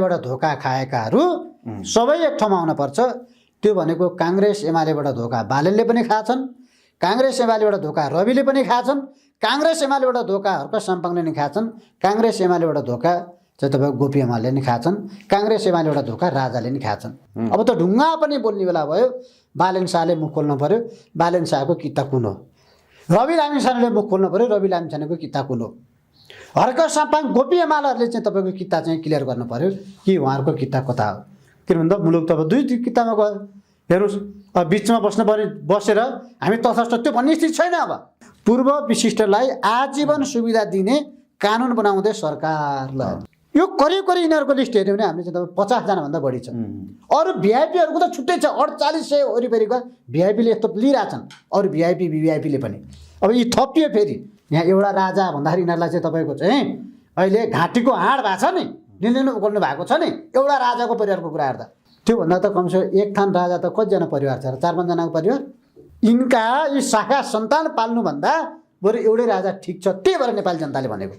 बाट धोका खाएकाहरू सबै एक ठाउँमा आउनुपर्छ। त्यो भनेको काङ्ग्रेस एमालेबाट धोका बालनले पनि खाछन्, काङ्ग्रेस एमालेबाट धोका रविले पनि खाछन्, काङ्ग्रेस एमालेबाट धोका हर्क साम्पाङले नि खाछन्, काङ्ग्रेस एमालेबाट धोका चाहिँ तपाईँको गोपी एमाले नि खाछन्, काङ्ग्रेस एमालेबाट धोका राजाले नि खाछन्। अब त ढुङ्गा पनि बोल्ने बेला भयो, बालेन शाहले मुख खोल्नु पर्यो, बालेन शाहको किता कुन हो, रवि लामिछानेले मुख खोल्नु पर्यो, रवि लामिछानेको किता कुन हो, हर्क साम्पाङ गोपी एमालेहरूले चाहिँ तपाईँको किता चाहिँ क्लियर गर्नु पर्यो कि उहाँहरूको किता कता हो। किन भन्दा मुलुक त अब दुई कितामा गयो। हेर्नुहोस्, अब बिचमा बसेर हामी तथस्थ त्यो भन्ने स्थिति छैन। अब पूर्व विशिष्टलाई आजीवन सुविधा दिने कानुन बनाउँदै सरकारलाई यो करिब यिनीहरूको लिस्ट हेऱ्यो भने हामीले चाहिँ 50 जनाभन्दा बढी छ। अरू भिआइपीहरूको त छुट्टै छ, 4800 वरिपरिको भिआइपीले यस्तो लिइरहेछन्, अरू भिआइपी भिआइपीले पनि। अब यी थपियो फेरि यहाँ एउटा राजा भन्दाखेरि यिनीहरूलाई चाहिँ तपाईँको चाहिँ अहिले घाँटीको हाड भएको छ नि, लिनु उक्ल्नु भएको छ नि एउटा राजाको परिवारको कुरा हेर्दा। त्योभन्दा त कमसेकम एक थान राजा त कतिजना परिवार छ र 4-5 जनाको परिवार। यिनका यी शाखा सन्तान पाल्नुभन्दा बरु एउटै राजा ठिक छ, त्यही भएर नेपाली जनताले भनेको।